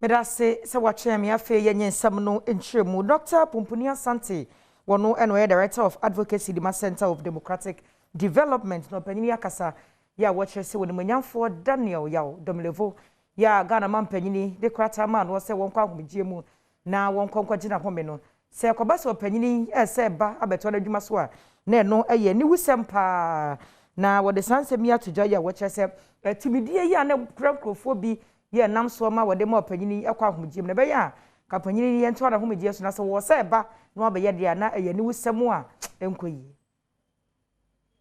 Medase se wache me afe yenye nsam no entremu Dr. Pumpuni Asante wono eno Director of Advocacy Dima Center of Democratic Development no panyini akasa ya wache se wonimanyamfo Daniel yaw domlevo ya Ghana man panyini de krata man wo se wonko ahomgie mu na wonko nkogina home no se kobasa panyini ese ba abeto na dwuma so a na eno eye ni wusempa na wode sansemi atoja ya wache se timidie ya na krofo bi ye nam so ma wode ma opanyini ekwa ahomgiem na be ya ka panyini ye nto na ahomgie so na so wo se ba na obe ye dia na eye ni wusem a enkoyi.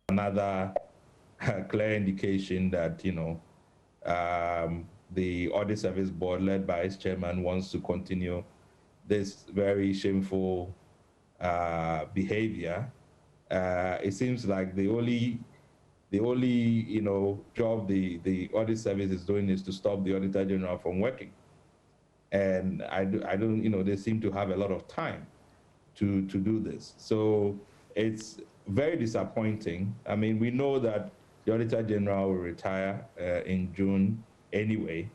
Another clear indication that the Audit Service Board led by its chairman wants to continue this very shameful behavior. It seems like the only job the Audit Service is doing is to stop the Auditor General from working. And I don't, they seem to have a lot of time to do this. So it's very disappointing. I mean, we know that the Auditor General will retire in June anyway,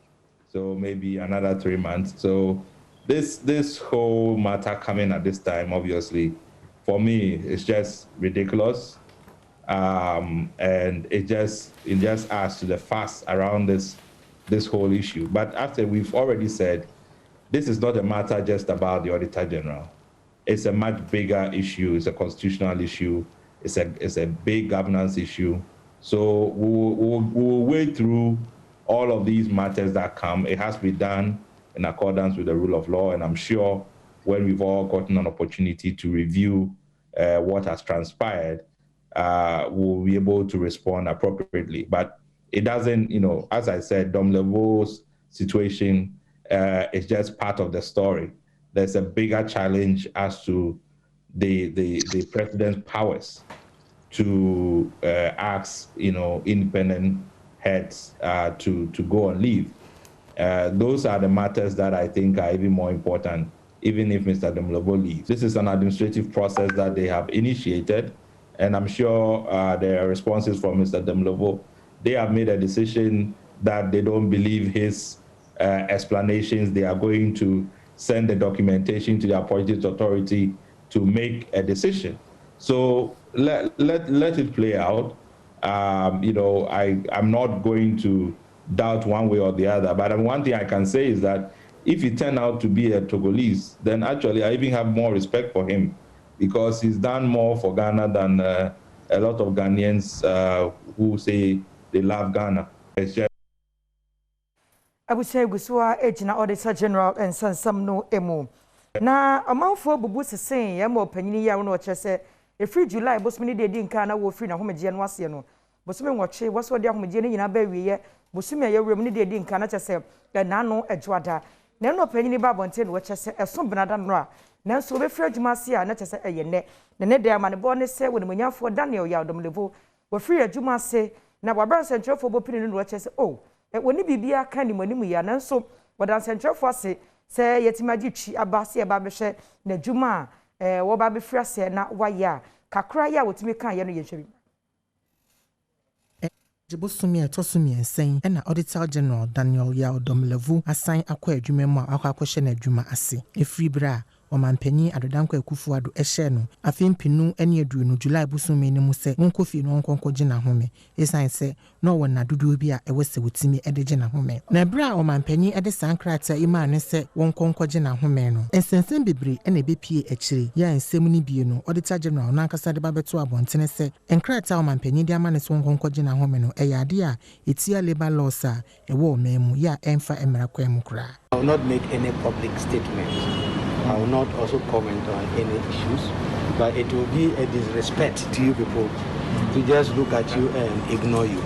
so maybe another 3 months. So this whole matter coming at this time, obviously, for me, it's just ridiculous. And it just adds to the fuss around this whole issue. But after we've already said, this is not a matter just about the Auditor General. It's a much bigger issue. It's a constitutional issue. It's a big governance issue. So we'll wade through all of these matters that come. It has to be done in accordance with the rule of law. And I'm sure when we've all gotten an opportunity to review what has transpired, we'll be able to respond appropriately. But it doesn't, as I said, Dom Levo's situation is just part of the story. There's a bigger challenge as to the president's powers to ask, independent heads to go on leave. Those are the matters that I think are even more important, even if Mr. Domlevo leaves. This is an administrative process that they have initiated, and I'm sure there are responses from Mr. Domlevo. They have made a decision that they don't believe his explanations. They are going to send the documentation to the appointed authority to make a decision. So let it play out. I'm not going to doubt one way or the other, but one thing I can say is that if he turned out to be a Togolese, then actually I even have more respect for him because he's done more for Ghana than a lot of Ghanaians who say they love Ghana. It's just I would say Gusua Ejina Auditor General and Sansam no emo. Na amanfo bubu sesen ye mo panyini ya no chese e free July bosumi de di nka na wo free na homeje no ase no bosumi nwoche woso de homeje ne nyina ba wiye bosumi ye wrem ne de di nka na chese na no ejuada na no panyini ba bonte no chese eso benada no a na so be free adwuma ase a na chese eye ne de ama ne bo ne se wo ne manyafo Daniel ya domlevo wo free adwuma ase na wabran sentrofo bo pini no chese woni bibia ka ni manimu ya nanso wadan sentrofo ase se yetimaji twi abase eba behwe na dwuma wo ba be frɛ se na waya kakra ya wotimi kan ye no ye hwebi Jibosumi etosumi ensen na Auditor General Daniel ya Domlevu asan akwa adwuma mu akwa na adwuma ase efri bra Omampenyi adodanko ekufuado ehye no afempinu ene aduonu July busumi ne mu se wonkofi no wonkonko gina home esan se no wona dodo bi a ewese wotimi ede gina home na bra omampenyi ede sankrata ima ne se wonkonko gina home no ensensen bebre ene bepie ekire ya ensem ni bie no Auditor General na ankasa de babeto abontene se enkrata omampenyi de ama ne se wonkonko gina home no eyade a etia labor laws a ewo memu ya emfa emra kwemu kra. I will not make any public statement. I will not also comment on any issues, but it will be a disrespect to you people to just look at you and ignore you.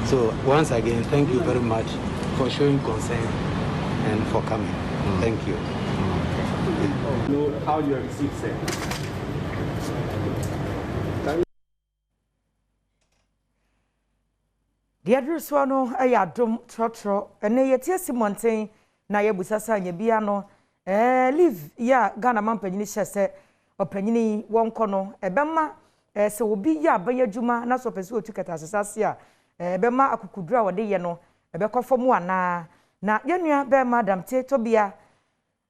So once again, thank you very much for showing concern and for coming. Thank you. Know how you have received it. The address no Adom trotro and ye Simontain na ye busasa nye bia no live ya Ghana man panyini hyese opanyini wonko no ebema se obi ya banya dwuma na so pese otu kata asase a ebema akukudura wode ye no ebekofo mu ana na yenua be madam te tobia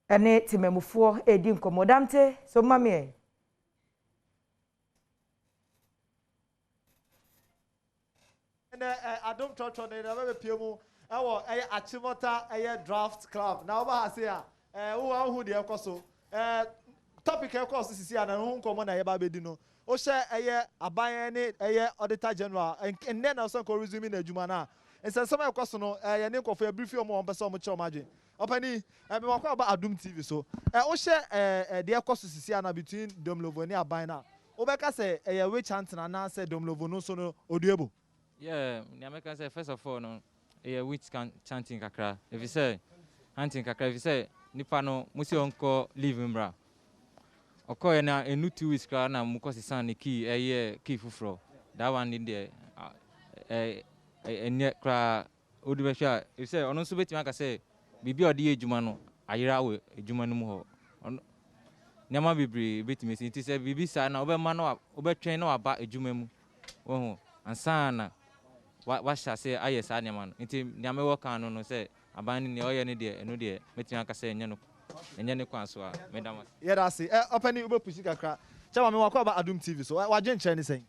ene timemufuo edi nkomo te so mame Adom Trotro na be piemu ewo achimota draft club na oba hase a wo ahu de ekoso topic ekoso sisi ana hu nkomo na ye ba bedi no o hye aban ne auditor general enne na so ko resume na adwuma na nsensem ekoso no ye ne nkofo brief o mo pese o mo che o maje opani me wakwa aba Adom TV so o hye de ekoso sisi ana between Domlovo ne aban na o be ka say ye we chant na na say Domlovo no so no oduebo. Yeah, the Americans say first of all, no, witch chanting kakra. If you say hunting kakra, if you say nipano musi onko leave mbra. Oko na enu 2 weeks kra na mukosi san ni key key fufro. That one in there enye kra odubesha. If you say ono so beti maka say bibi odi ejuma no ayira we ejuma no mu ho. Nyama bibri beti me say say bibi sa na obema no obetwen na aba ejuma mu. Wo ansana what shall say I yes animan inti nyame work anu no say abani ne oye ne de enu de metin aka say enye ne kwan so a medam yeah that's it opani ube pushi kakra chama me wakwa ba Adom TV so wa je nche ne sen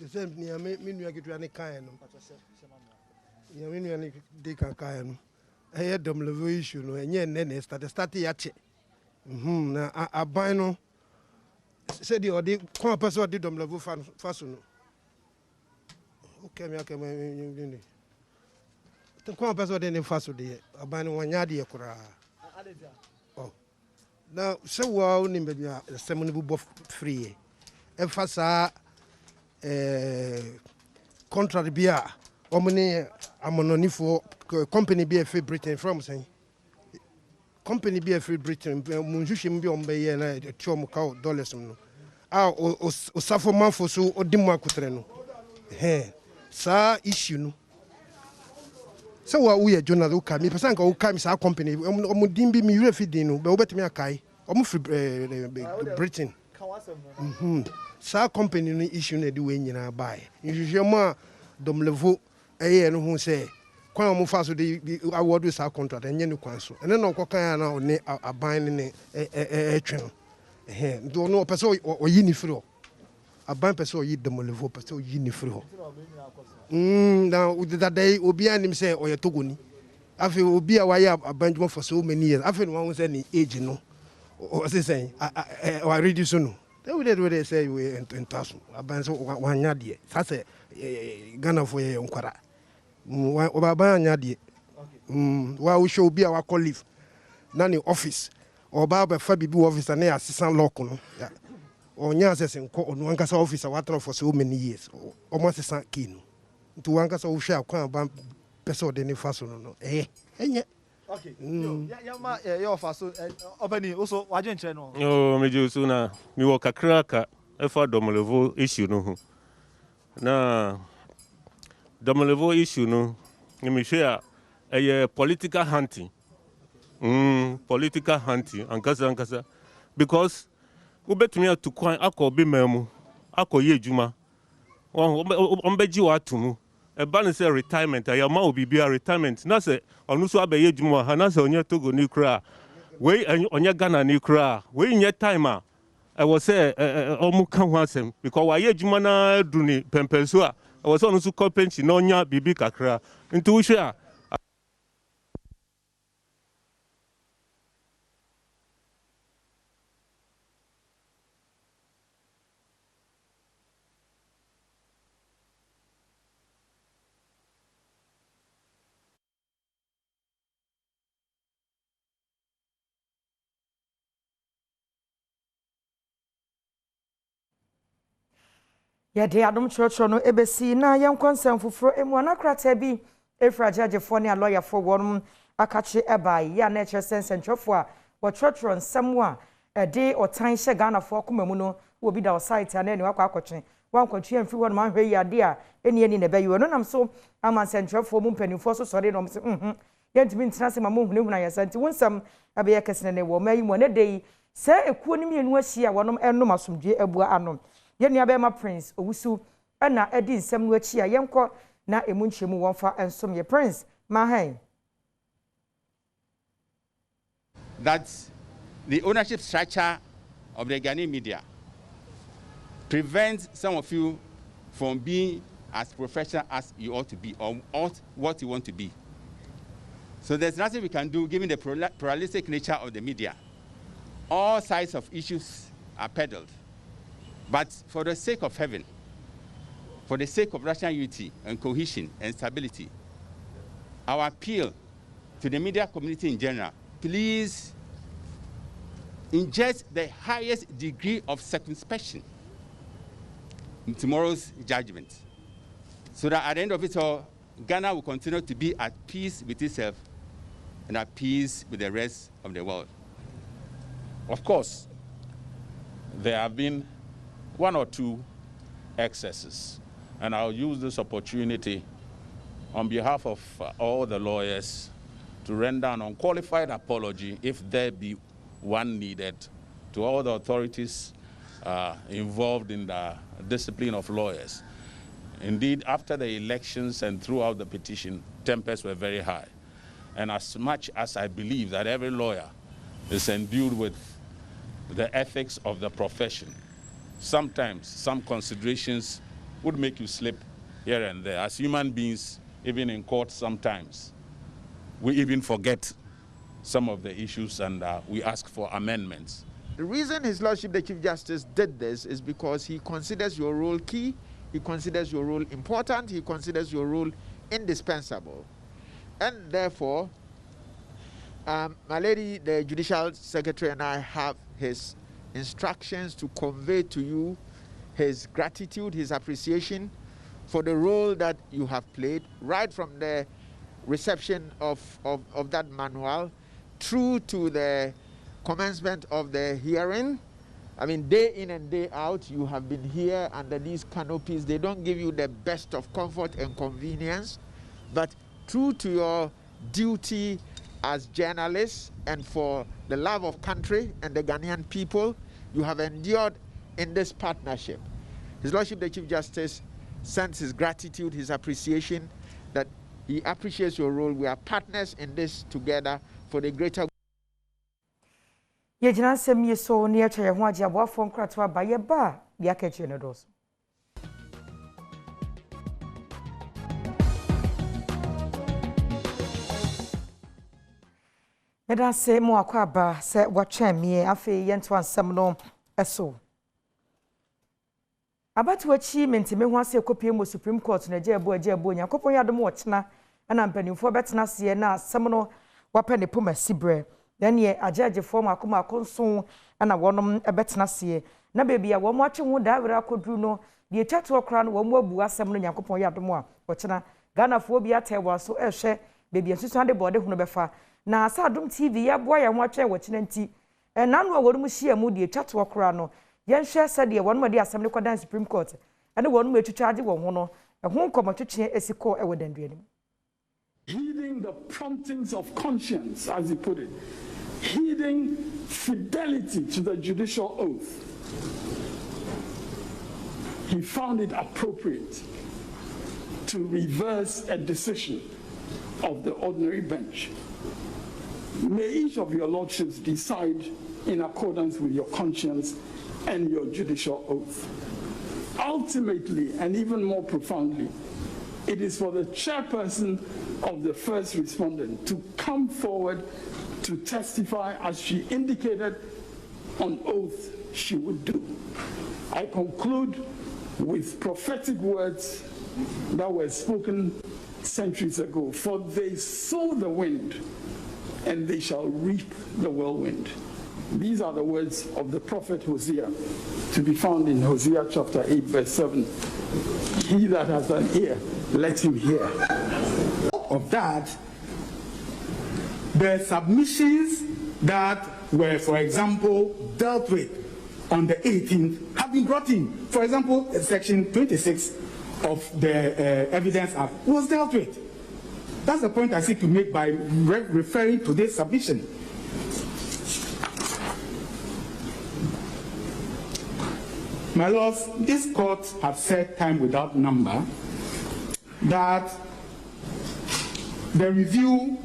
the same nyame me nua ketua ne kan no nyame nua ne de kan no eh Domlovo issue no enye ne start ya che na aban no say the odi kon person di Domlovo faso no okay me ni te kon person de ne faso de aban no wanya de kura oh now so wow ni be bia semoni bu free e fasa contract bia omni amononifo company bia free Britain from saying company bia free Britain munjushim bia ombe na tuom ka dollars no o safo manfo so odimu akutre no sa issue no so wa we journal o ka mi person ka o ka mi sa company o dimbi mi refi din no be obetimi akai o mu free Britain sa company no issue na di we nyina bai nhwehwemu a Domlovo no hu say kwan mo fa so de award sa contract enye ne kwan so ene na okokan na ne aban ne etwen do no person o yi ni free aban person o yi Domlovo person o yi ni free na that day obi anim say o ye togoni afi obi a wa ya abanjuma for so many years afi no wan say ni age no o say o reduce no they say we entaso aban so wanya de sa say Ghana for ye nkwara o baba anya de wa wo show obi a wa call leave na ni office o baba fa bibi office na assistant lock no onya assess nko onu ankasa officer wa tro for so many years o mo assistant key no ntu ankasa wo hwe akwan ba person de ne faso no enye okay yama your faso opani also waje nche no meje so na mi wo kakra ka e fa Domlovo issue no ho na Domlovo issue no mi hwe a political hunting political hunting ankasa because we betumi to kwan akobi mamu akoye adwuma ombeji wa atumu e ban say retirement ya ma obi bia retirement na say onu so abaye adwuma ha na say onye Togo ni kra we onye Ghana ni kra we nye time a e wo say omu kan ho asem because wa ye adwuma na duni pempenso a e wo say onu so compensi na onya bibi kakra nti wo hwe a ya de Adom church no ebesi na yenkonsem fufuro emu anakrata bi efra judgefo ne lawyer for wonum akache ebai ya na sense ntwefo a wo church nsem a de otan hye Ghana fo komemu no wo bi da site na ne wakwa akotwe wankotwe amfi wonum ahwe ya de a eni ne bayi wono nam so amanse ntwefo mu mpanimfo so sore no mse yentimi ntina se mamu hunehuna yasanti wonsam abeya kesene ne wo mayi mo ne dei se ekuo ni mienu ahia wonum enum asomdwe abua anom yenua be ma prince owusu na edi nsem no achi a yenko na emu nchemu wonfa ensom ye prince ma han that the ownership structure of the Ghanaian media prevents some of you from being as professional as you ought to be, or what you want to be. So there's nothing we can do given the pluralistic nature of the media. All sides of issues are peddled. But for the sake of heaven, for the sake of national unity and cohesion and stability, our appeal to the media community in general, please inject the highest degree of circumspection in tomorrow's judgment, so that at the end of it all, Ghana will continue to be at peace with itself and at peace with the rest of the world. Of course, there have been one or two excesses, and I'll use this opportunity on behalf of all the lawyers to render an unqualified apology, if there be one needed, to all the authorities involved in the discipline of lawyers. Indeed, after the elections and throughout the petition, tempers were very high. And as much as I believe that every lawyer is endued with the ethics of the profession, sometimes some considerations would make you slip here and there. As human beings, even in court sometimes, we even forget some of the issues, and we ask for amendments. The reason His Lordship the Chief Justice did this is because he considers your role key, he considers your role important, he considers your role indispensable. And therefore, my lady, the Judicial Secretary, and I have his instructions to convey to you his gratitude, his appreciation for the role that you have played, right from the reception of that manual through to the commencement of the hearing. I mean, day in and day out, you have been here under these canopies. They don't give you the best of comfort and convenience, but true to your duty as journalists and for the love of country and the Ghanaian people, you have endured in this partnership. His Lordship the Chief Justice sends his gratitude, his appreciation, that he appreciates your role. We are partners in this together for the greater. Yejina semi so near to your waja wafon kratwa by your bar, the Akachinos. Meda se mo akwaba se watchen me afi yentwan semno eso. About what she meant to me once a copy of Supreme Court na jebo Yakopon Adom watchna and I'm penny for betna see na semono wapeni puma sibre. Then ye a judge form akuma conson and a one a betna see. Na baby a one watching would have Bruno, the chat to a crown one more bua semono Yakopon Yadomo, watchna Ghana phobia tewa so share baby and Susan the body who befa. Na Adom TV ya boy and watching nti. And none were mushia moody chat to a crown. Yen share said the one more Assembly Court Supreme Court, and the one way to charge one honor, a home come to change as a core evident. Heeding the promptings of conscience, as he put it, heeding fidelity to the judicial oath, he found it appropriate to reverse a decision of the ordinary bench. May each of your lordships decide in accordance with your conscience and your judicial oath. Ultimately, and even more profoundly, it is for the chairperson of the first respondent to come forward to testify as she indicated on oath she would do. I conclude with prophetic words that were spoken centuries ago. For they sow the wind, and they shall reap the whirlwind. These are the words of the prophet Hosea, to be found in Hosea chapter 8, verse 7. He that has an ear, let him hear. Of that, the submissions that were, for example, dealt with on the 18th have been brought in. For example, section 26 of the Evidence Act was dealt with. That's the point I seek to make by referring to this submission. My lords, this court has said time without number that the review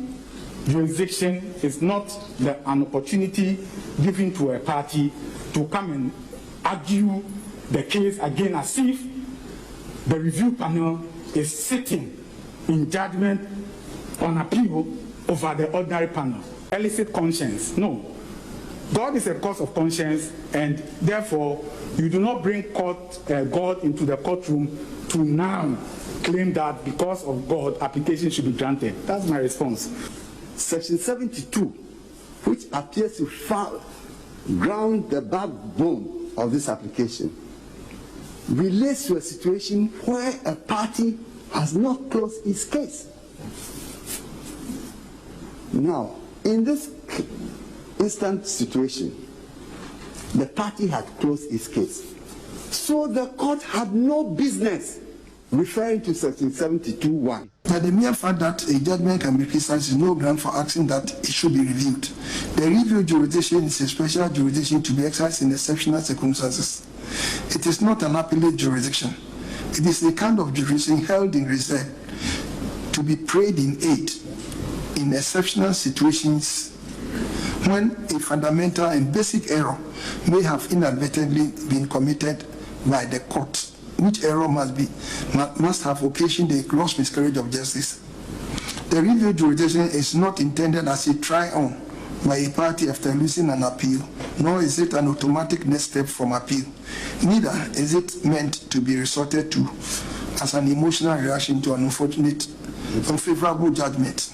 jurisdiction is not an opportunity given to a party to come and argue the case again as if the review panel is sitting in judgment on appeal over the ordinary panel. Elicit conscience. No. God is a cause of conscience, and therefore you do not bring God into the courtroom to now claim that because of God, application should be granted. That's my response. Section 72, which appears to ground the backbone of this application, relates to a situation where a party has not closed its case. Now, in this instant situation, the party had closed its case. So the court had no business referring to section 72(1). But the mere fact that a judgment can be criticized is no ground for asking that it should be reviewed. The review jurisdiction is a special jurisdiction to be exercised in exceptional circumstances. It is not an appellate jurisdiction. It is a kind of jurisdiction held in reserve to be prayed in aid in exceptional situations when a fundamental and basic error may have inadvertently been committed by the court, which error must have occasioned a gross miscarriage of justice. The review jurisdiction is not intended as a try-on by a party after losing an appeal, nor is it an automatic next step from appeal. Neither is it meant to be resorted to as an emotional reaction to an unfortunate, unfavorable judgment.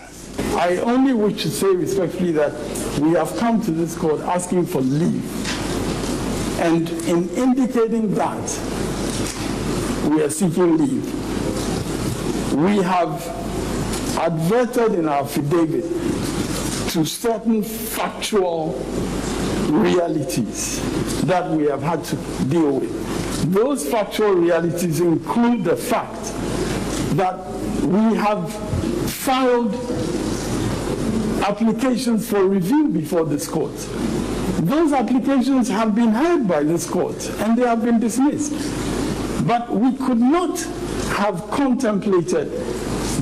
I only wish to say respectfully that we have come to this court asking for leave. And in indicating that we are seeking leave, we have adverted in our affidavit to certain factual realities that we have had to deal with. Those factual realities include the fact that we have filed applications for review before this court. Those applications have been heard by this court and they have been dismissed. But we could not have contemplated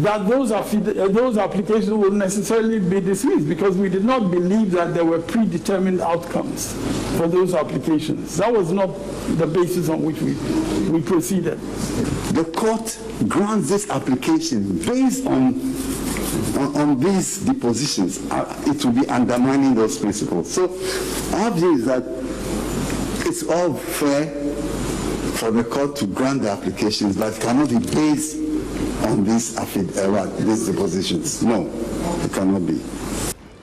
that those applications would necessarily be dismissed because we did not believe that there were predetermined outcomes for those applications. That was not the basis on which we proceeded. The court grants this application based on these depositions. It will be undermining those principles. So our view is that it's all fair for the court to grant the applications, but it cannot be based on these depositions. No, it cannot be.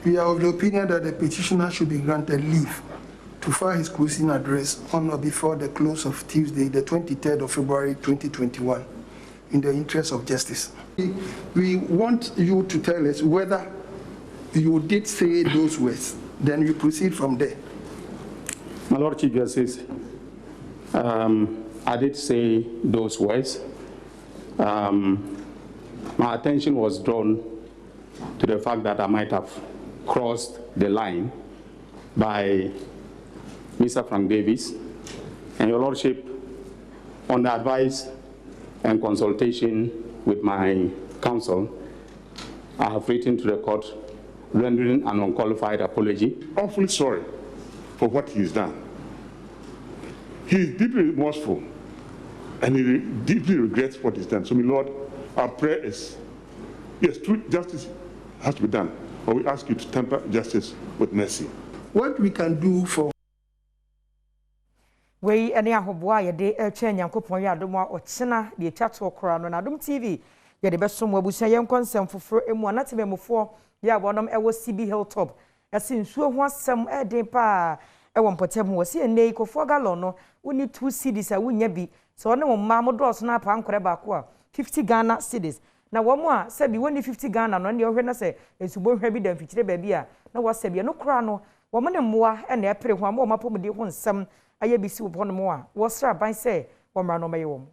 We are of the opinion that the petitioner should be granted leave to file his closing address on or before the close of Tuesday, the 23rd of February 2021, in the interest of justice. We want you to tell us whether you did say those words, then we proceed from there. My Lord Chief Justice, I did say those words. My attention was drawn to the fact that I might have crossed the line by Mr. Frank Davis, and Your Lordship, on the advice and consultation with my counsel, I have written to the court rendering an unqualified apology. Awfully sorry for what he's done. He is deeply remorseful and he deeply regrets what he's done. So, my Lord, our prayer is, yes, true justice has to be done, but we ask you to temper justice with mercy. What we can do for we any ahoboa ye de etwa nyankopon ya adom a ochena de etwato okra no na adom tv ye de besom abusia ye nkonsem foforo emu anatememofo ye abonom ewo CB Hilltop ese nsuo ho asem eden pa ewo mpotem wo se nei kofo gallon no woni 2 cedis a wonya bi so ne wo ma mo dos na pa nkore ba ko a 50 Ghana cedis na wo mo a se bi woni 50 Ghana no ne ohwe na se ensubo hwa bi da mfikire ba bi a na wo se bi no kra no wo mo ne mmoa e na epre ho am wo mapom de ho nsem aye bisi wo no mo a wo sra ban se wo mra no maye wo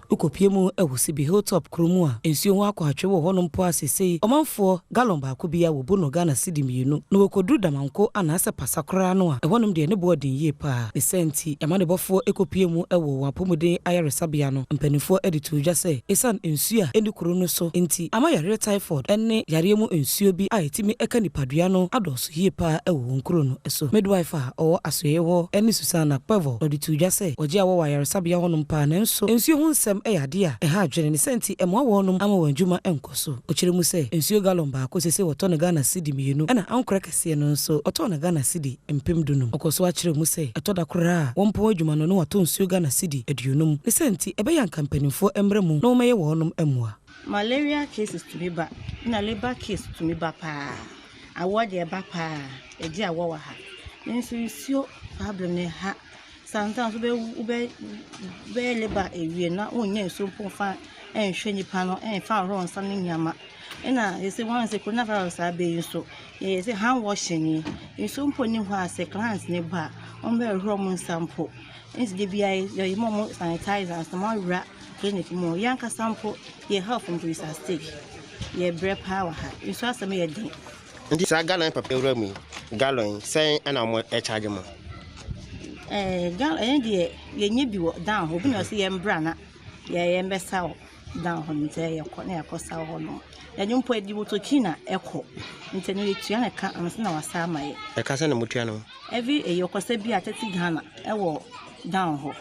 ukopie mu ewo Sibi Hilltop kromu a ensuo ho akwaatwe wo honom po asese omanfo gallon ba ko bia wo bono Ghana cedi mienu no wokodu damanko anase pasakora no a ehonom de ne boarding ye pa esenti emane bofo ekopie mu ewo wapomuden ayaresabia no mpanifo editu dwa se esan ensuo a eni kuro no so enti ama yare typhoid enne yare mu ensuo bi a etimi eka nipadua no adoso hie pa ewo nkuro no eso midwife a o asoye wo eni Susana Pavo editu dwa se oje awo ayaresabia honom pa na nso ensuo hu nsem eyade a eha adwene ne senti emwa wonom ama wanjuma enkoso okire mu se ensuo gallon ba ko sese woto ne Ghana cedi mienu ena ankora kase no nso oto ne Ghana cedi empem dunum okoso akire mu se etoda kora wompo adwuma no wato ensuo Ghana cedi eduonum ne senti ebeya kampanifo embremu no meye wonom emwa malaria cases to me ba na labor case to me ba pa awode ba pa eji awowa ha nso isio problem ne ha sometimes ube labor ewie na onye nso mpofa enhwe nipa no enfa ron sa ne nyama ena yesi wan se coronavirus abe nso yesi hand washing nso mpo ni ho ase clients ne ba on be rom sample nsi de bia yo mo sanitizer and some ra clinic mo yanka sample ye health from is at stake ye bre power ha nso aseme ye din ndi sa gallon papa ewra mu gallon sen ana mo e charge mo gallon de ye nye bi down ho bi no se ye mbra na ye mbesa down ho nte ye ko na yakosa ho no ya nyumpo edi botokina eko nte no yetua na ka amse na wasa amaye e ka se na mutua no every eyokosa bi atati Ghana ewo down ho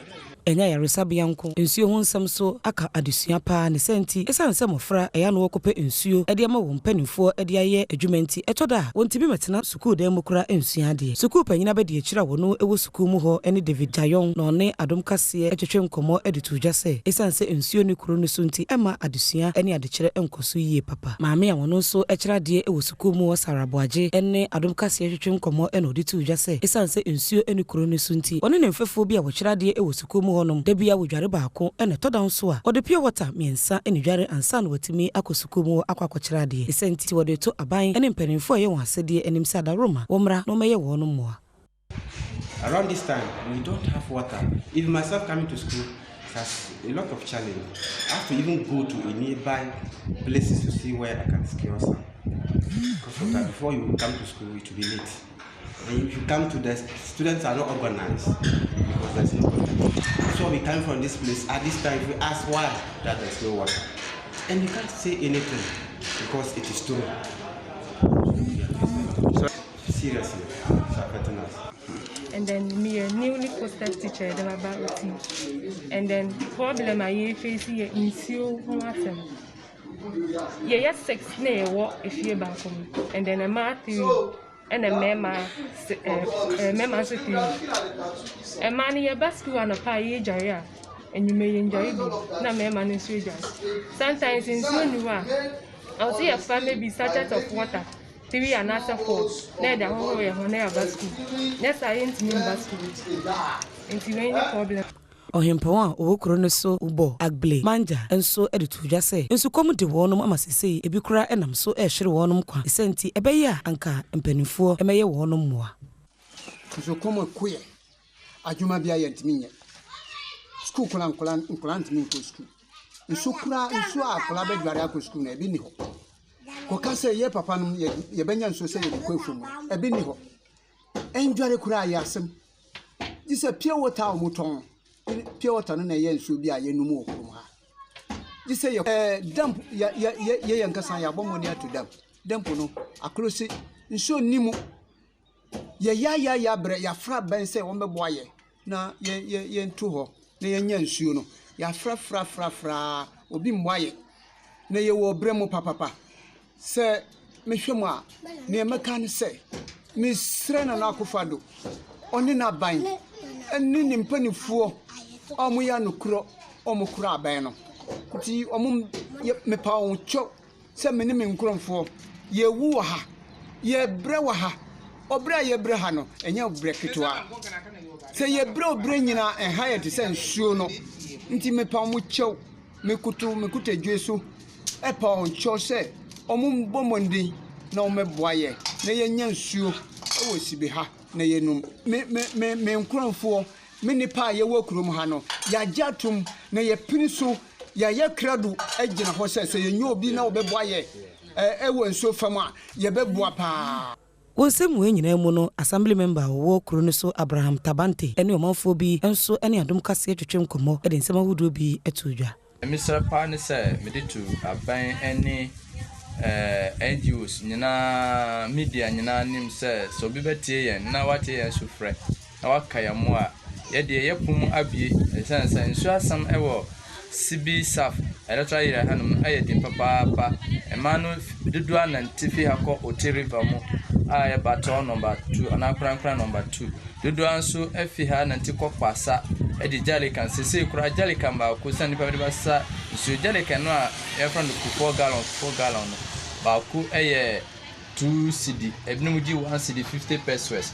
enya yaresabia nko ensuo ho nsem so aka adesua pa ne senti esanse mofra eya no wokope ensuo ede ama wo mpanifo ede aye adwumenti etoda wontimi metena sukuu dan mukura ensua de sukuu panyina be de akira wono ewo sukuu mu ho ene David Jayon no ne Adom Kasee etwetwe nkomo editu dwa se esanse ensuo ne kuro no so nti ema adesua ene adekire enkoso yie papa maame a wono so ekira de ewo sukuu mu Saraboaje ene Adom Kasee etwetwe nkomo ene oditu dwa se esanse ensuo ene kuro no so nti one ne mfefo bi a wo kira de ewo sukuu mu honom debia wodware baako ene toda nso a wode pure water miensa ene dware ansa na watimi akosuku mu akwakwakyera de esenti wode to aban ene mpanimfo ye won asede enim sa da Roma womra no meye wono moa. Around this time we don't have water. Even myself coming to school has a lot of challenge. I have to even go to a nearby places to see where I can secure some. Because of that, before you come to school it will be late. And if you come to the students are not organized because there's no water. So we come from this place at this time we ask why that there's no water. And you can't say anything because it is true. So seriously, it's affecting us. And then me a newly posted teacher about routine. And then problem I face here in Sio Matem. Yeah, 6 na what if you back home. And then a Matthew and a mema city. A man in a basket on a pie jaria, and you may enjoy it. Na mema in soldiers. Sometimes in Sunua, I'll see a family be sachet of water. 3 and after 4. Now the whole way on a basket. Yes, I ain't mean basket. Into any problem. Ohempo a owokro no so ubo agble manja enso editu dwa se enso kom de wonom amasese ebi kura enam so ehwere wonom kwa esenti ebeya anka mpanifo emeye wonom moa enso kom koye adwuma bia yentiminya school kolan ntimi ko school enso kura enso akola be dware akọ school na ebi ni ho ko ka se ye papa no ye benya enso se ye ko efum ebi ni ho endware kura ya asem dise pure water o muton pure water no na ye nso bi a ye numu okrum ha ji say damp ye yankasa ya bomoni atu damp no akrosi nso nimu ye ya bre ya fra ben say won bebo aye na ye ntu ho na ye nya nsuo no ya fra obi mboaye na ye wo bre mu papa se mehwemu a na ye meka ne se misre na akofado oni na ban eni ni mpanifuo omu ya nukuro omu kura aban no kuti omu mepa oncho se meni me nkuromfo ye wu ha ye bre wa ha obra ye bre ha no enya bre kitwa se ye bre nyina enha ye se nsuo no nti mepa omu chew mekuta dweso epa oncho se omu bomondi na omeboaye na ye nya nsuo ewo sibe ha na ye num me nkuromfo mini pa ye wo kurom ha no ya jatum na ye pini so ye krado agina ho se ye nyo obi na obebo aye ewo nso fama ye beboa pa. Wonsem we nyina mu no assembly member wo kro no so Abraham Tabante ene omanfo bi enso ene Adom Kasee twetwe nkomo e de nsema hudo bi etudwa. Mr. Pan say me to aban any NGOs nyina media nyina nim say so bi betie yen na wate yen so frɛ na wakaya mo a ye de ye pum abie esansa nsu asam ewo CB SAF electoral area hanum ayedin papa emanu dudu anantifi hako Otiriva mo aye baton number 2 anakran number 2 dudu anso afi ha nanti kokpasa edi jalikan sese kura jalikan ba ko sani pa ba sa nsu jalikan no a e from the 4 gallon ba ku eye 2 cedi ebinum ji 1 cedi 50 pesos.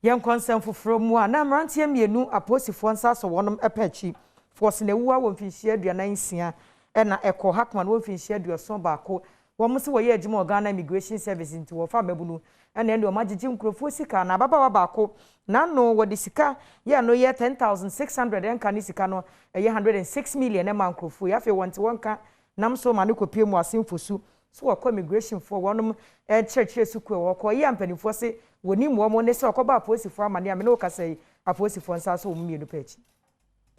Yan consent for mu a na mrantie mienu aposifo nsa so wonom epachi force na wuwa wo mfinhia aduana nsia na eko hakman wo mfinhia aduason baako wo mo se wo ye adwuma Ghana Immigration Service nti wo fa mabunu na ende o magigi nkrofo sika na baba baako na no wo de sika ye no ye 10,600 enka ni sika no ye 106 million ma nkrofo ya fe wonte wonka nam so ma ne kopie mu asemfosu so wo immigration for wonom church suku wo ko ye ampanifo se woni mu mo ne se okoba aposifo amane ame no kasai aposifo nsa so mu mienu pachi.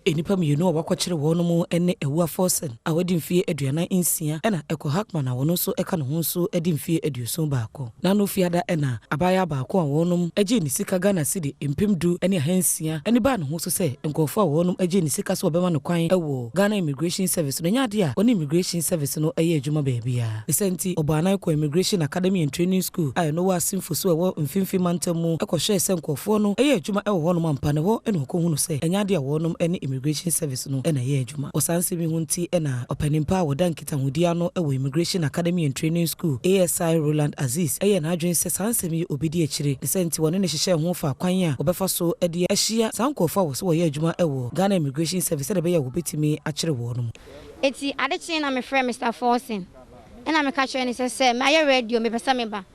Enipa mienu wakwakire wono mu ene ewu forcen awadi mfie aduana insia ena eko hakman wono so eka no ho so edi mfie aduoson baako na no fiada ena abaya baako a wonom agi ni sika Ghana cedi empemdu ene ahansia ene ba no ho so se nkofo a wonom agi ni sika so obema no kwan ewo Ghana Immigration Service no nyaade a oni Immigration Service no eye adwuma baabia esenti obana ko Immigration Academy and Training School ayo no wasimfo so ewo mfimfi mantamu ekohwe se nkofo no eye adwuma ewo wonom ampane wo ene ko hunu se enyaade a wonom ene Immigration Service no ena ye adwuma osanse bi hunti ena opanimpa wodan kitanhudia no ewo Immigration Academy and Training School ASI Roland Aziz eye na adwen se sanse mi obidi akire ne senti wone ne hyehyɛ ho fa kwan a obefa so ede ahia sankofo wo so wo ye adwuma ewo Ghana Immigration Service de be ye wo betimi akire wo no eti adechi na me frɛ Mr. Forcing ena me ka kyerɛ ne sɛ me aye radio me pesa me ba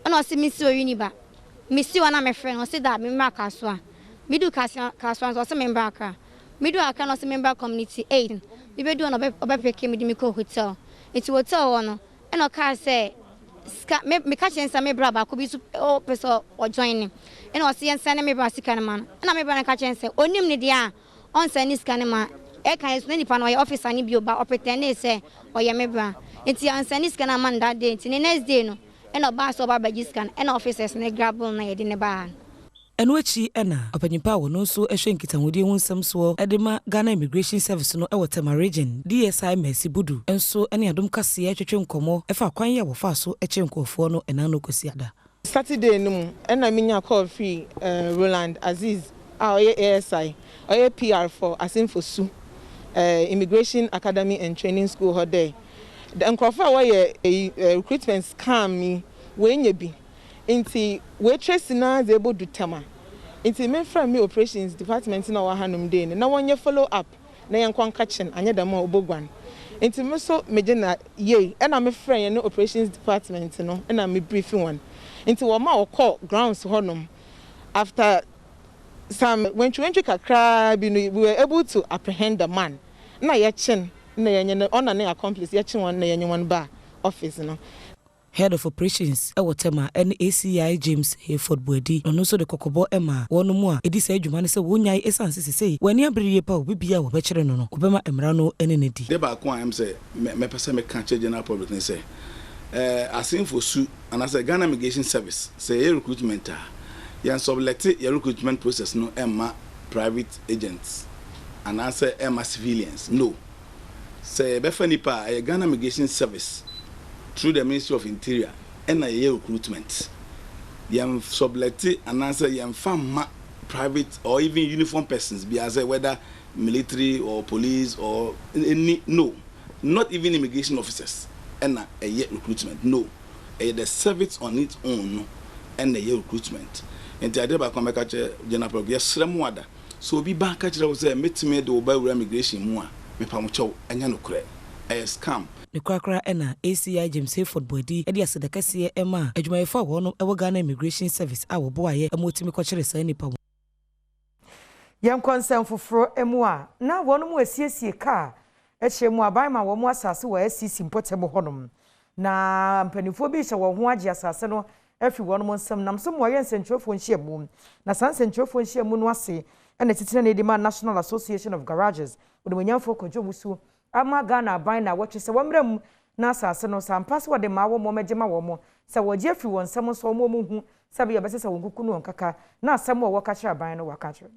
ona o se mi si oyuni ba mi si wana me frɛ no se da me mra kaso a mi du kaso so se me mra ka Middle account member community 8. We be doing a peke me ko hotel. It's hotel one. And o car say me catch and some braba could be o person or joining. And o see and send me brasika man. And I me brana catch and say onim ni dia on send this canema. E kan is any pan or office ani bi oba opretene say or ya me bra. It's an send this canema man that day. The next day no. And o ba so ba scan and officers ne grab na ye din ba. Eno echi ena opanyimpa wo no so ehwe nkitanwodi hu nsem so edema Ghana Immigration Service no ewo Tema region DSI Mercy Budu enso ene Adom Kasee twetwe nkomo efa kwan ya wo fa so eche nkofo no ena no kosiada Saturday no ena minya call free Roland Aziz oye ASI oye PR for asimfosu Immigration Academy and Training School ho there the nkofo a wo recruitment scam mi we nya bi Inti we trace na they able to Tema. Inti me from me operations department na wa hanum dey na won ye follow up na yan kwan kitchen anya da ma obogwan. Inti me so me je na ye e na me friend ye no operations department no e na me briefing one. Inti wo ma wo call grounds honum after some when kakra bi no we were able to apprehend the man. Na ye chen na ye on na accomplice ye chen one na ye one ba office no. Head of Operations ewo Tema ACI James Hayford Boadi no so de kokobo ema wono mu a edi sa adwuma ne se wonyai esanse sesei wani abiriye pa obibia wo bekere no no obema emra no ene ne di de ba ko am se me pese me kan che general public ne se asimfo su anase Ghana Immigration Service say recruitment yan sublet your recruitment process no emma private agents anase emma civilians no say be fani pa Ghana Immigration Service through the Ministry of Interior and a recruitment. Yam subleti and answer yam fama private or even uniform persons, be as whether military or police or any no, not even immigration officers and a year recruitment. No, the service on its own and a year recruitment. And the idea about general progress so be back at the meet me the over immigration more. Me pamucho and yanokre a scam. Ne kwakra ena ACI James Hayford Boadi edi aseda kase ema adwumayefo wono ewo Ghana Immigration Service a wo boaye emotimi kwakire sa nipa Yam concern fufuro emu a na wonu mu asiesie ka ehye mu aban ma wo mu asase wo asisi mpotemo honom na mpanifo bi hye wo ho age asase no afi wonu mu nsam nam so mo yensentrofo nhye mu na sansentrofo nhye mu no ase ena titire na edima National Association of Garages wo nyamfo kodwo musu ama Ghana aban na wo twese wo mram na asase no sampase wo de ma wo mo megema wo mo se wo je afi won nsam so mo hu sabe ye bese se wo nkuku no nkaka na asem wo ka kire aban no waka kire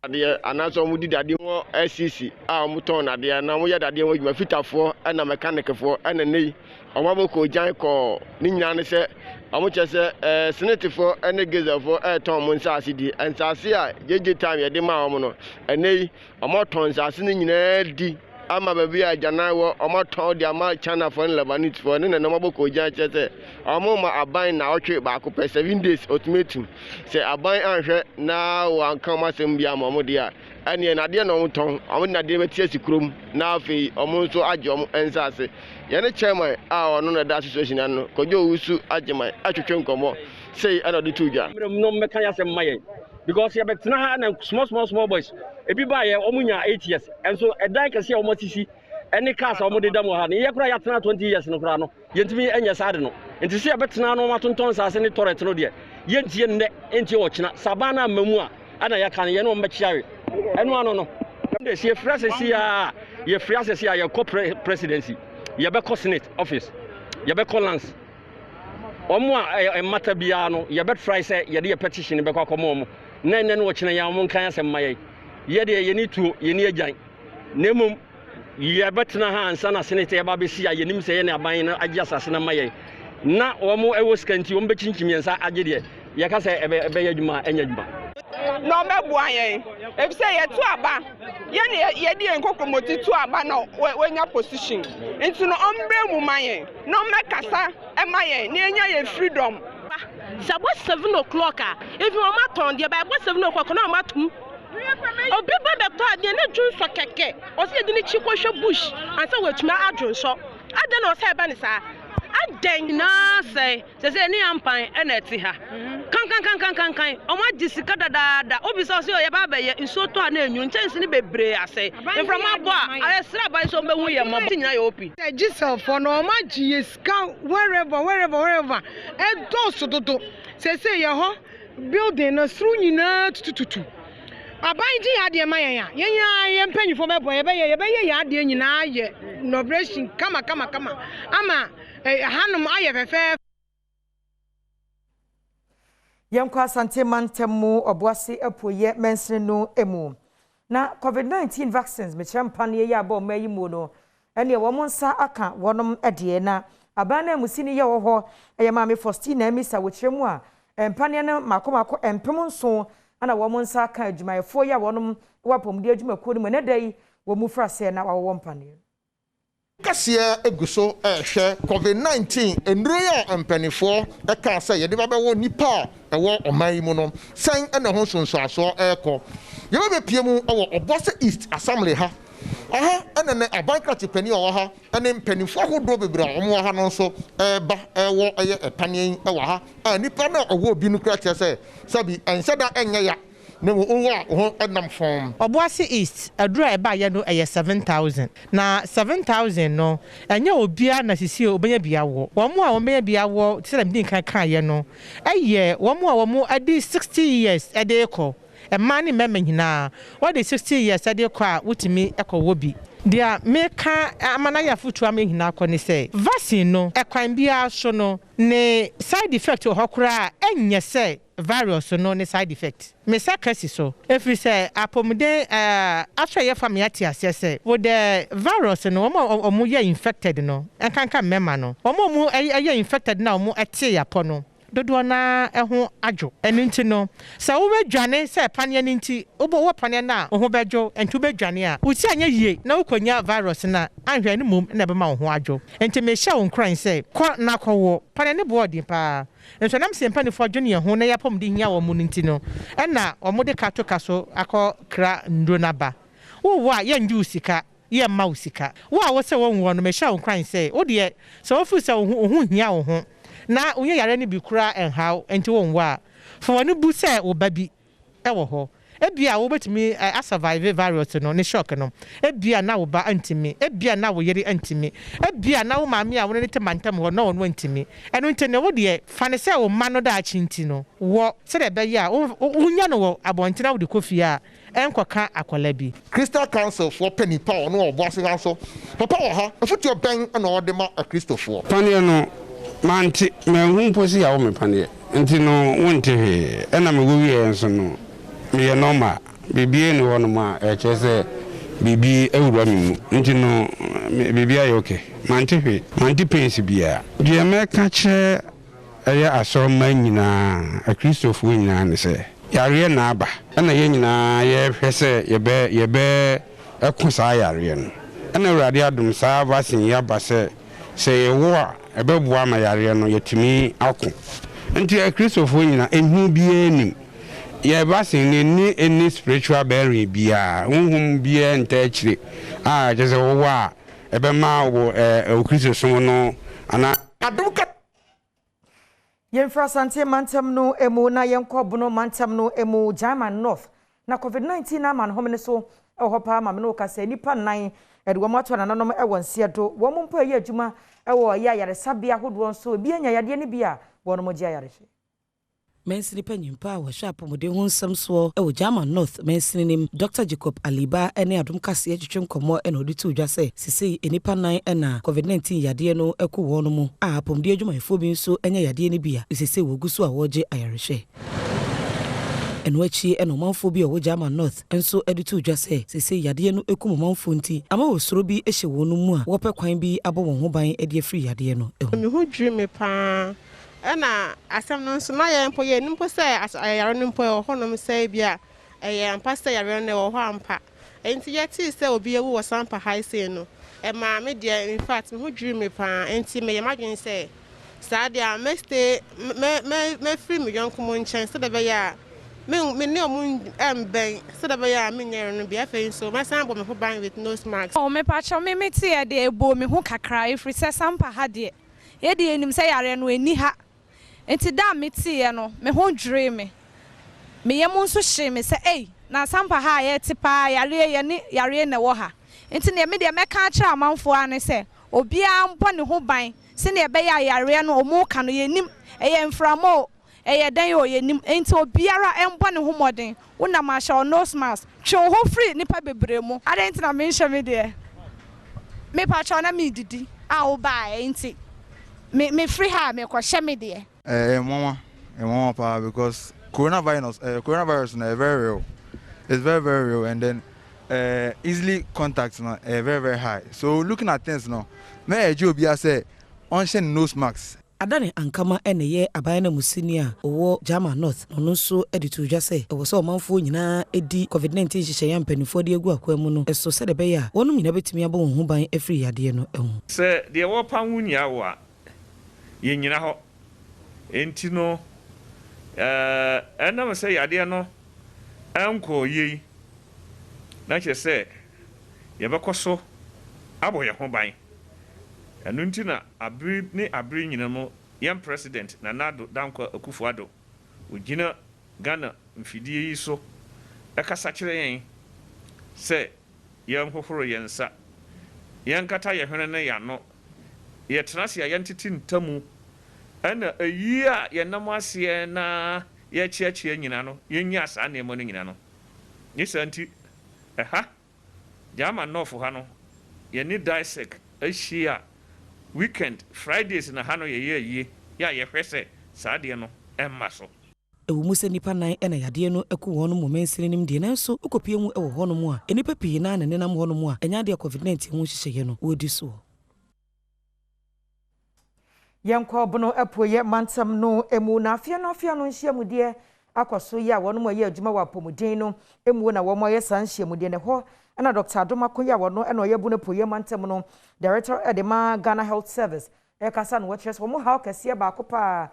ade anaso mu didade mo SCC a mo ton ade na mo yedade mo djuma fitafo na mechanic fo na nei omabo ko jan ko ni nyina ne se omo chese senate fo na geza fo ton mo nsase di nsase a jeje time yede ma omo no nei omo ton nsase ni nyina di ama baby ajana wo omo ton di ama chana fo na Lebanese fo ne na omabo ko jan chese omo ma aban na otwe ba ko 7 days ultimatum se aban anhwe na wan kan masem bia mo de a ane na de na omo ton omo na de betie sikrom na afi omo so age omo ensase ye ne chairman a ono na da association no kojo wusu ageman atwetwe nkomo sei ana de tuja no meka yasem maye because ye betena ha na small boys ebi ba ye omunya 8 years enso edan kase omo tisi ene cars omo de dam ha ne ye kura ya tena 20 years no kura no ye ntimi enya sade no enti se ye betena no matonton sase ne torrent no de ye ntie nne enti o kina sabana mamu a ana ya kan ye no mbechiawe eno ano no de se ye frase sia ye corporate presidency ye be co senate office ye be co lance omo a matter bia no ye be try say ye de petition be kwa komo omo na no kina ya omo kan asem maye ye de ye ni tuo ye ni agyan nemum ye betena ha ansa na senate ye ba be sia ye nim se ye na aban na agi asase na maye na omo ewo skanti omo be chinchimiensa age de ye ka say ebe ye dwuma enya dwuma no mebu ayen if say ye tu aba ye di enkokomoti tu aba na wenya position into no ombre mu mayen no mekasa e mayen na enya ye freedom sabo 7 o'clock if you ma ton de ba 7 o'clock na ma tum obi ba to ade na dwun so keke o se de ni chikwohwe bush ansa watuma adwun so ade na o se ba ni sa aden na say ni ampan na ti ha kan o ma disika dada obi so se o ye ba ba ye nso to na enyu ntense ni bebre ase from abo a ayesra ban so mehu ye mo tinya ye opi gisel for no ma gi scan wherever e do so dodo se ye ho building na through nyina tututu aban ji ya de mayan ya ye mpanyifo mebo ye be ye ya de nyina ye inauguration kama ama hanum aye fefe Yankwa Sante Mantemu Obuasi Epoye Mensre no emu na COVID-19 vaccines me champane ya ba mayi mu no ene wo monsa aka wonom ede na abana musini ye wo ho eye ma me Faustina Emisa wo kyeremu a empane na makomako empem nso ana wo monsa aka adwumayefo ya wonom wapomde adwumakuo no Midday wo mu frase na wo mpane Kasee eguso ehwe COVID-19 enroya empanifo eka say ye de ba wo nipa ewo oman mu no san na ho sonso aso eko ye ba pie mu ewo Obose East Assembly ha aha ene abankrati pani owo ha ene mpanifo hodo bebra omo ha no so ba ewo eye epanen ewo ha nipa na owo obi nu krati say sabi enseda enye ya ne wo ho enam form Obose East adura eba ye no 7,000 na 7,000 no enye obia na sisi obenya bia wo wo mu a obenya bia wo tire mdin kan ye no eye wo mu a wo mu adi 60 years ede ko e mani mema nyina what the 60 years ede ko a wutimi ekowo bi dia meka amana ya futu amehina akọ ne say vaccine no ekwan bia so no ne side effect ho kura enye say virus no ne side effect me sakasi so every say apomde after your family atiase say with the virus no omo ye infected no enkanka mema no omo ye infected na omo ete yapo no dodo na eho adwo eninti no sa wo bedwane se pania ninti obo wo pania na ho bedwo entu bedwane a uti anya yie na ukonya virus na anhwe ne mum na be ma ho adwo enti me hye wo nkran se kwa na kwowo pania ne boodi pa enso nam se mpani fo adwone ho na yapom de hia wo mu ninti no na omo de kato kaso akọ kra ndro na ba wo a ye ndu usika ye ma usika wo a wo se wo nwo no me hye wo nkran se wo de so wo fu se wo hia wo ho na unye yare ni bi kura enhaw enti wonwa fo woni bu se obabi e wo ho ebia wo betumi a survive virus no ne shock no ebia na wo ba antimi ebia na wo yeri antimi ebia na wo maami a wo ne temantam ho na wo no antimi eno ntene wo de fa ne se wo ma no da achinti no wo se de be ya unya no wo abontina wo de kofi a enkoka akola bi Crystal Council for penny power no oboase ha so papa wo ha afuti oben na wo de ma a Christopher paneɛ no manti mehu mposi ya wo me paneɛ nti no wonte he ɛna me wo wie nso no me ye normal bibie ne wo no ma ɛkyɛ sɛ bibi ewura me mu nti no bibi ayo okay manti pensi bia die me ka che ɛyɛ asɔrɔma nyinaa a Christopher nyinaa ne sɛ yare na aba ɛna ye nyinaa ye hwɛ sɛ yɛbɛ ɛko saa yare no ɛna Awurade adom saa vaccine ya ba sɛ yewo a ɛbɛboa ma yare no yɛtumi ako nti a Christopher nyinaa ehu bia nim ye vaccine ni any spiritual barrier bia honhom bia nta akyire a je sɛ wo a ɛbɛma wo Christopher no ana aduka Yemfra Sante Mantam no emu na yenkobono Mantam no emu German North na COVID-19 na man home ne so ehopa ma me no kasa nipa nan edwo mato na nanom ewonse do wo mpo ayi adwuma ewo ya yare sabia hodo nso bi anya yade ne bia wono mo gya yare hwe Mensini panyimpa wa shapo mode ho nsam so ewo German North mensinim Dr. Jacob Aliba ene Adom Kasee atwetwem komo ene Audit udwa se sisi enipa nan ena COVID-19 yade no eko wono mu a apomde adwumayefo bi nso enya yade ne bia sisi wogusu a woje ayarehwe enwachi eno manfo bi owo German North enso Audit udwa se sisi yade no eko manfo nti ama wosoro bi ehye wono mu a wope kwan bi abo won ho ban ede afri yade no me ho dwime pa ana asem no nso na ye mpo ye nimpo se ayare no mpo ho no se bia ye pastor yare no wo ho ampa enti ye ti se obi ewu wo sampa high say no e ma me dia in fact me ho dwiri me pa enti me ye madwen se sa dia me stay me free me yonko mo nchen se de be ya me ne omu emben se de be ya me nyere no bia fe so me san bo me ho ban with nose mask o me pa cho me ti e de ebo me ho kakra ifri se sampa ha de ye de enim se yare no eni ha enti da metie no me ho dwere me yemu nso hye me se na sampa ha ye tipa yare na wo ha enti ne me de meka akira amanfo ane se obia mpo ne ho ban se ne be yare no omu ka no yenim eye mframo eye dan yo yenim enti obiara embo ne ho moden wona ma sha nose mask twe ho free nipa bebre mu ade enti na me hye me de me pa cha na me didi a wo ba enti me free ha me ko hye me de mama pa because coronavirus is very real. It's very, very real, and then easily contacts very, very high. So looking at things now, may job ya say on nose masks. Adane ankama ene ye abayana musini a owo German North no so editu dwa se e wo so manfo nyina edi COVID-19 hihye mpanifo de egu akwa mu no eso se de be ya wonum nyina betimi abo ho ban afri yade no ehu se de wo pa wunya wo a ye nyina ho enti no enam se yade no enko yi na che se ye bekoso abo ye ho ban enu nti na abri nyina no yam president na nado danko Akufo-Addo ogina Ghana mfidie yi so ekasa kire yen se yam hohoro yensa yankata ye hwene ne ya no ye tenase ya yantiti ntamu ana ayi a ye nam ase na ye chiachie nyina no yenya asa na emo no nyina no nisanti German North ha no ye ni dissect ahia weekend Fridays na hano ye ya hwese saade no emma so ewu musa nipa nan ena yade no eku wono mo mensiri nim de nanso ukopie mu ewo hono mu a enipa pii na nenam hono mu a enya de COVID-19 ho hyehyeye no wodi so yenko bono epoye mantam no emu na afia no nhia mu de akoso ya wono mo ye adwuma wa pomuden no emu na wo mo ye san nhia mu de ne ho ana Dr. Adom akoya wono ena oye bu no poye mantam no Director Edema Ghana Health Service ekasa no watches wo mo ha kase ba akopa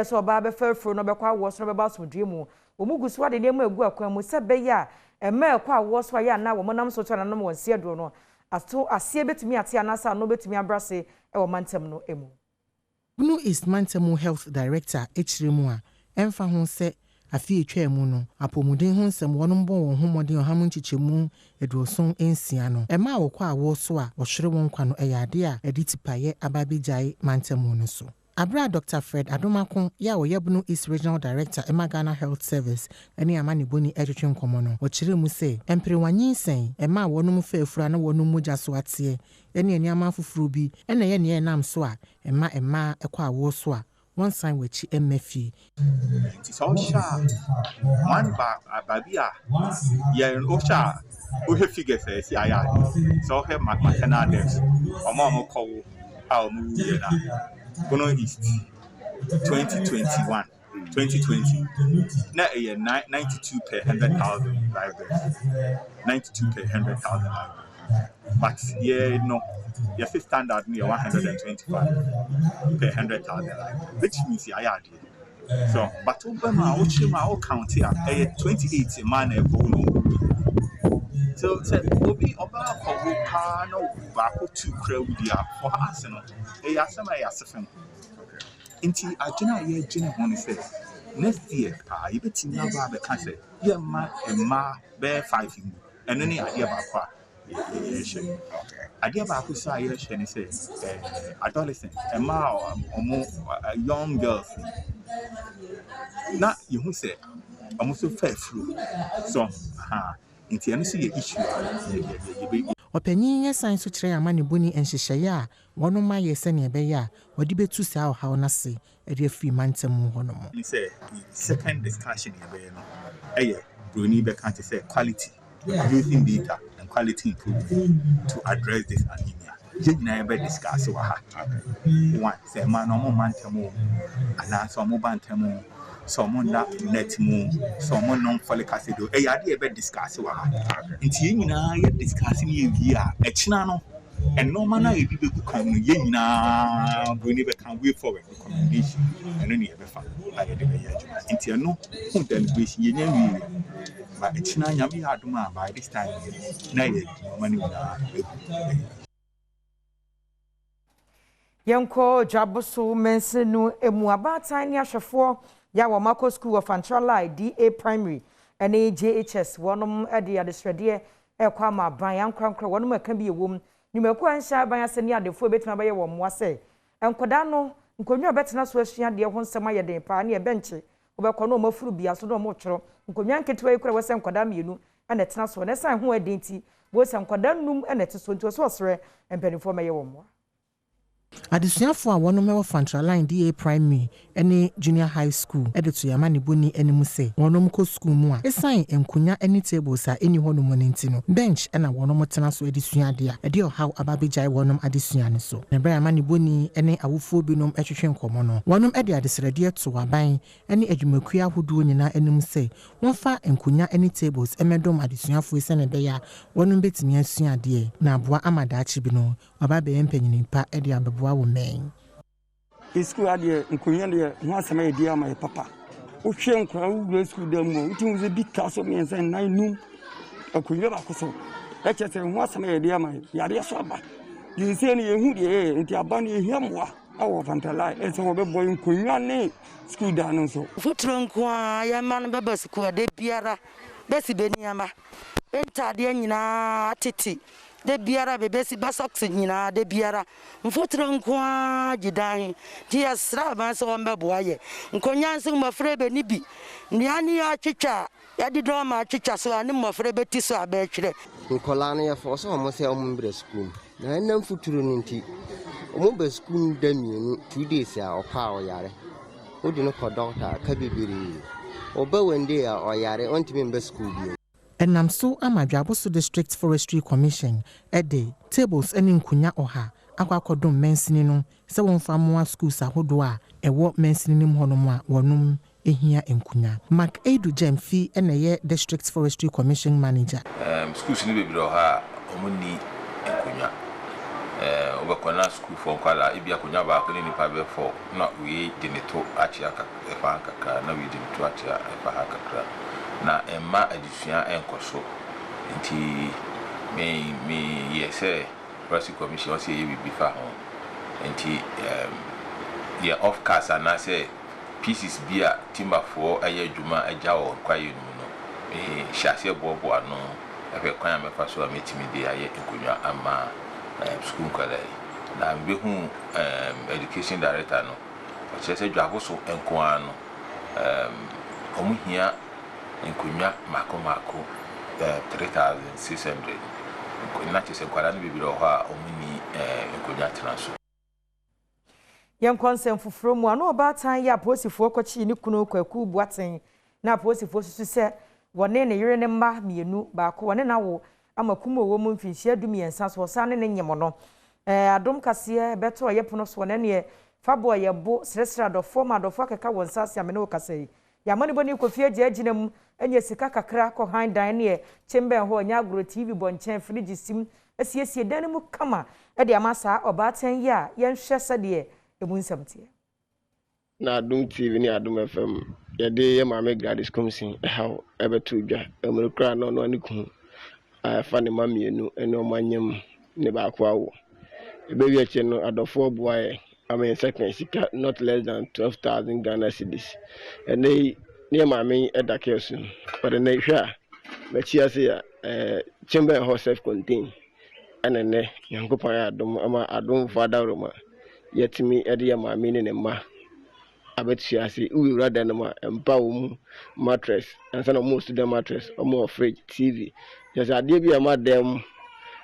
so ba be fefro no be kwa wo so no be ba so dwemu wo mu gusu ade ne mu egu akwan mu se be ya ema kwa wo so ya na wo mo nam so to na no mo nsie do no aso asie betumi ate anasa no betumi abrase wo mantam no emu Bunu is Mantamu Health Director Echirimu a emfa ho se afie etwa mu no apomuden ho nsɛm wɔnom bɔ wɔn ho mmɔden ɔham nkyekyɛmu eduoson ensia no ɛma wɔkɔ awo so a wɔhwere wɔn kwa no ɛyɛ ade a ɛde tipaeɛ ababegyae mantamu no so. Abra Dr. Fred Adomako ya Oyebunu East Regional Director Emma Ghana Health Service eni amani boni edwetwe nkomo no ochire mu se empere wanyin sen ema wonum fa afura na wonum mogya so atie eni ama fufuru bi ena ye ne nam so a ema ekwa awo so a one sign wechi emmafi so sha one ba bia ye osha o he figures si aya so he maternal death omo ko a omo ye na Bono East 2020 na 92 per 100,000 lives 92 per 100,000 lives but yeah no your standard near 125 per 100,000 lives which means yeah so but Obama o count here 28 man e go no so obi oba ko ka no ba ko 2 crowd dia for us no e asema ya sefen inti agena ye gene ho ne say next year you beti na ba be kan say ye ma be 5 eno ne ade ba ko a ye she ade ba ko say ye she ne say adolescent omo young girls na you who say almost so fair through so inti eno say ye issue Openyin ye sign so kire amane boni enhyehyeye a wono ma ye se ne be ya wodi betu sa ha na se e de free mantam ho no mo. He say second discussion ye be no broni be kan say quality using data and quality improvement to address this anemia. Je nyina be discuss wa ha. One say man no mo mantam ana so mo bantam someone that net mu someone non folic acid ade be discuss wa nti nyina ye discussing ye bia e china no and no man na e bi be kan no ye nyina broni be kan way forward recommendation and no ne be fa aye de be ya juma nti no hu deliberation ye nya wi ba e china nya me aduma by this time na ye mani na Yanko Jabusu mensenu emu abatan ni ahwefo ya wo Mako School of Antralai DA Primary ene JHS wonom ade adesrede ekwa ma ban yankwankra wonom aka bi ewom nimako ansha ban aseni adefo betima baye wo moase enkoda no nkonwa betena so asua de ho nsema ye den pa na ye benche obekọ no mafuru bia so no mo tworo nkonwa nketewa ikura wose enkoda mienu ene tena so ne san ho adenti wo se enkoda num ene te so nti so osre empanifo maye wo mo Adesuafo a wono mewo Fantraline DA Primary ene Junior High School edeto yamane boni enimu se wono ko school mu a esan enkunya eni tables a eni hono mo nentino bench ena wono motena so edesua de a ede ohaw ababejai wono adesua ne so ne bra yamane boni ene awofo binom etwetwe nkomo no wono ede adesrede to aban ene adwumakuya hodo nyina enimu se wonfa enkunya eni tables emedom adesuafo esene de ya wono betimi asua de na aboa amadachi bi no ababe empanyinipa ede abeboa wo men school ade nkunya de ho asema ye dia ma papa wo hwe nkwa wo school da mu uti ze bika so me nsen nan num akunya ba koso e chese ho asema ye dia ma ya de so aba di se ne ye hu de nti aba ne ye hemwa awo Fantalai e so wo be boy nkunya ne school da no so futro nkwa ya man be ba school de biara besi beniama entade nyina tete de biara bebesi basox nyina de biara mfotro nkwa gidan ti asra ba so ombe boaye nkonyanse mafre be ni bi niani ya twetwa ya di do ma twetwa so ani mafre beti so abetwere nkola na ye fo so mo se ombre school na enam futuro ninti omo be school da mienu 2 days a okwa oyare odi no ko doctor ka bibiri oba wende a oyare ontimi mbe school bi Enam so Amadwaboso District Forestry Commission ede tables eni nkunya oha akwakodom mensini no se wonfa moa schools ahodo a ewo mensini nim honom a wonum ehia nkunya Mark Edu Jemfi eneye District Forestry Commission Manager schools ni bebiro ha omuni nkunya obekona school for kwala ibia kunya ba akene ni pa be for na we dineto achia ka efa kakra na we dineto achia efa kakra na emma adisua enkoso nti me yese press commission o say we be fa ho nti ye off cast and I say pieces bi a timberfoɔ ɛyɛ adwuma agya wɔ kwaeɛ no mu no hyɛ aseɛ boaboa no ɛhwɛ kwan a mɛfa so a mɛtumi de ayɛ nkonnwa ama school nkwadaa yi na mbɛhu education director no ɔkyerɛ sɛ dwabo so nko ara no ɔmo hia nkonnwa mako 3,600 na kyerɛ sɛ nkwadaa no bebree wɔ hɔ a ɔmo ni nkonnwa tena so. Yan konsem fufuro mu ano obaatan ya aposifoɔ kɔkyi ne kunu kwaku buaten na aposifoɔ susu sɛ wɔne ne yere ne mma mienu baako wɔne na wo amakumo wɔ mu mfinhyia dumiɛnsa so wɔsa ne nyemo no Adom Kasee beto yepono so ne ne fabo yebo sresra dɔfo ma dɔfo keka wɔn sase amene wo Kasee ya mane boni kofie agina mu anya sika kakra kɔ han dan ne chembe ho nya agro TV bonchen fridge sim asiesie dan mu kama de amasa obaatan ya yenhwɛ sɛdeɛ ebunsɛmtie na Adom TV ni Adom FM yɛde yɛ maame Gladys Komsin ɛhaw ɛbɛto dwa ɛmurukra no no ani ku afa ne mamienu ɛne ɔmanyam ne baako awo ebewi akyɛ no adɔfo boae amen second sika not less than 12,000 Ghana cedis ɛne ne maame ɛdake so ɔde na hwɛ a bɛkyi ase ya chamber ho self contain ɛne ne yankopɔn ya Adom ama Adom father Roma yetimi ɛde ya maame ne ma abetia ase uwura dan ma empa wo mu mattress ansa na mo student mattress omo fridge TV yes ade bi ama dem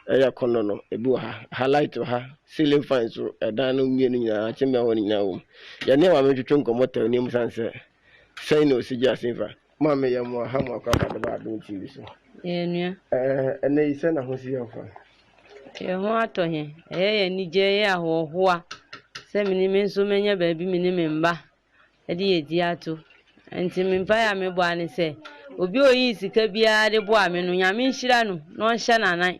eya kono no ebi wa ha highlight ha ceiling fans so dan no mienu nyina chembe ho nyina wo ya ne wa me twetwe nkomoto ne mu sanse sai no sigi asenfa ma me ya mo ha mo akwa ba ba Adom TV so enua ene ise na ho si afa e ho ato he ye ni je ye ahohoa se mini me nso menya ba bi mini me mba edi edi ato enti me mpa ya me bo ani se obi oyi sika bia de bo ame no nyame nhira no no nhya nanan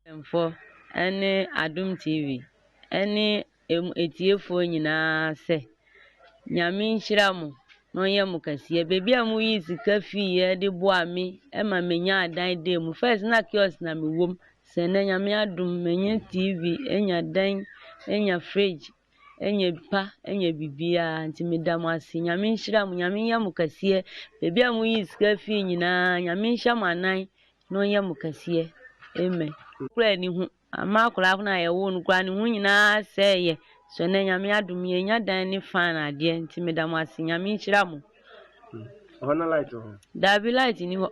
emfo ene Adom TV ene etiefo nyina se nyame nhira mo no ye mo Kasee bebi amu yi sika fi ye de bo ame e ma menya adan de mu first na kiosk na me wom se na nyame adom menya TV enya dan enya fridge enya pa enya bibia nti medam ase nyame nhira mu nyame ya mo Kasee bebi amu yi sika fi nyina nyame nhya manan no ye mo Kasee amen kura ni hu ama kura na ye wo no kura ni hu nyina seye so na nyame adom ye nya dan ni fan ade nti medam ase nyame nhira mu hona light ho da bi light ni ho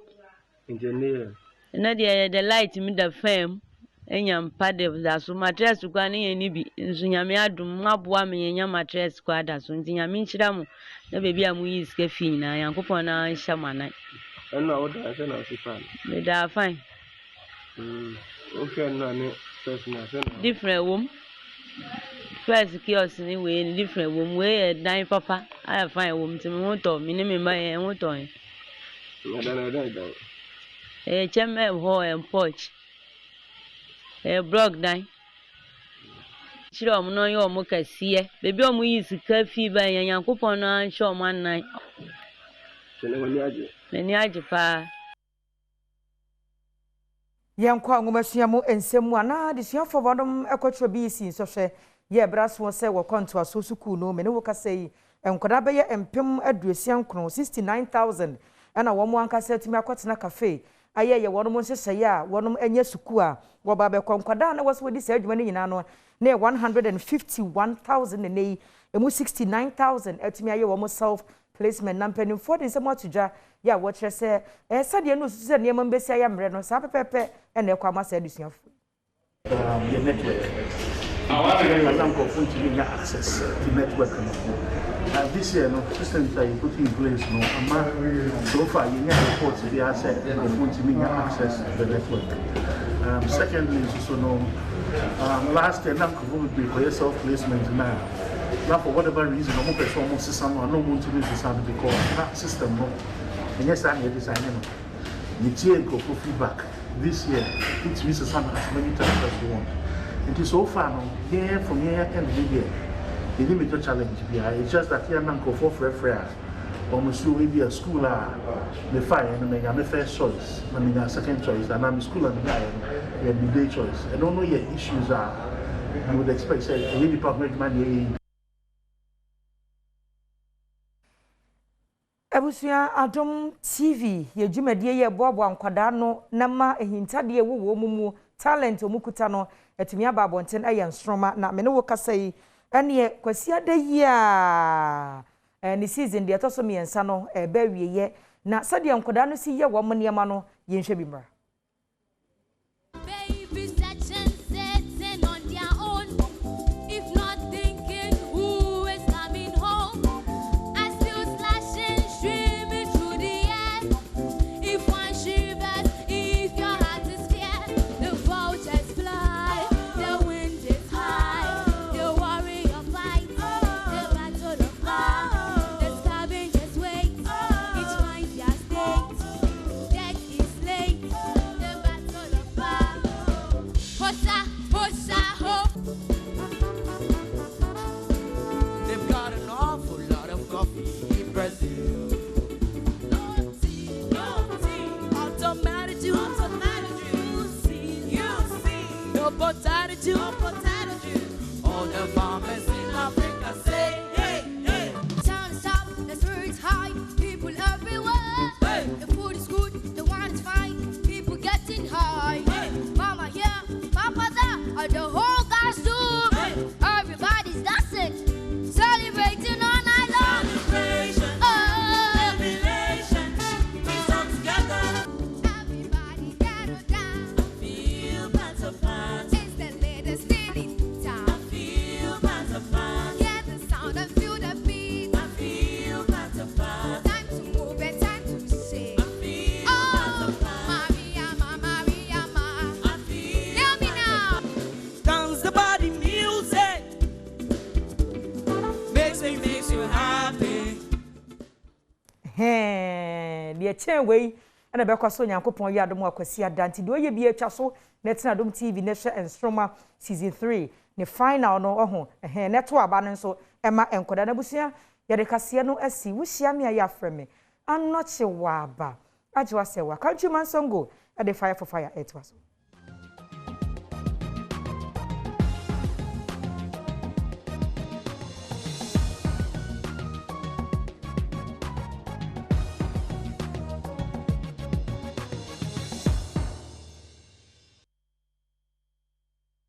engineer na de the light mi da fam enya mpa de da so mattress kwa ne ye ni bi nso nyame adom aboa me nya mattress kwa da so nti nyame nhira mu na bebi amu yi sika fi nyina yankopon na nhya manan ena wo da se na so fan me da fine okay na ne personal se na different room first kiosk ni we ni different room we dan papa I fine room ti mo to mi ni me ba ye mo to yin cheme ho and porch block dan chiro mo no yo mo Kasee bebi o mo yi sika fi ba yan yankopon na nhyo mo anan ni age pa yankwa ngomasuya mu ensemu ana de suafo bodom ekotro bi si sohwe ye braso se wo konto aso suku no me ne wo Kasee enkoda be ye empem aduasian krono 69000 ana wo mo ankasa timi akotena cafe aye ye wono mo nhyehyɛ ya wono anya suku a wo ba be konkoda na wo so di sa adwuma ni nyina no na 151,000 nei emu 69000 atimi aye wo mo self placement na mpanim for the nsɛm atudwa ya wo kyerɛ sɛ sɛdeɛ no susu sɛ nneɛma mbesi aya mmerɛ no saa pɛpɛpɛ ɛna ɛkɔ ama sɛ adusuafo the network Azam continue to access the network. This year, no systems are put in place. No, so far you get reports the asset continue to access the network. Secondly, so no, last year, now would be for your self placement now. Now for whatever reason, no more person wants to someone, no one to use the sound because that system no. And yes, I need designing. You take go for feedback this year. It means the sound as many times as you want. It is so far now, here from here and here. The limit challenge it's just that here now go for free. Almost you will be a school the fire and my first choice, my second choice, and I'm school and the midday choice. I don't know your issues are. I would expect say any department money. Abusua Adom TV ye dwumadie ye boabo ankwada no na ma ehintade wo mumu talent omukuta no etumi aba abonten aye nstroma na me ne wo kasa yi ene Kwasi adayi a ni season de atoso me ensa no ba wieye na sade ankwada no si ye wo mo niema no ye nhwe bi mra. All the farmers in Africa say, hey, hey. Town stop, the spirit's high, people everywhere. Hey. The food is good, the wine is fine, people getting high. Hey. Mama here, Papa there, the whole guys too. Hey. Everybody's dancing, celebrating all night long. Celebration, jubilation, we come together. Everybody gather down. I feel pants of pants. It's the latest thing in town. I feel pants of pants. Yeah, the sound and feel the beat. I feel pants of pants. Time to move and time to sing. I feel pants of pants. Maria, Maria, I feel. Hear me now. Dance the body music. Makes you happy. The chain way and a backwaso Yankopon Yadom Kwasi Adanti do ye be a chaso net na Adom TV Nesha and Stroma season 3 the final no oho neto aba so Emma enkoda na busia ye de kase no asi wuhia me ya freme anoche wa aba ajiwa sewa countryman songo e de fire for fire etwaso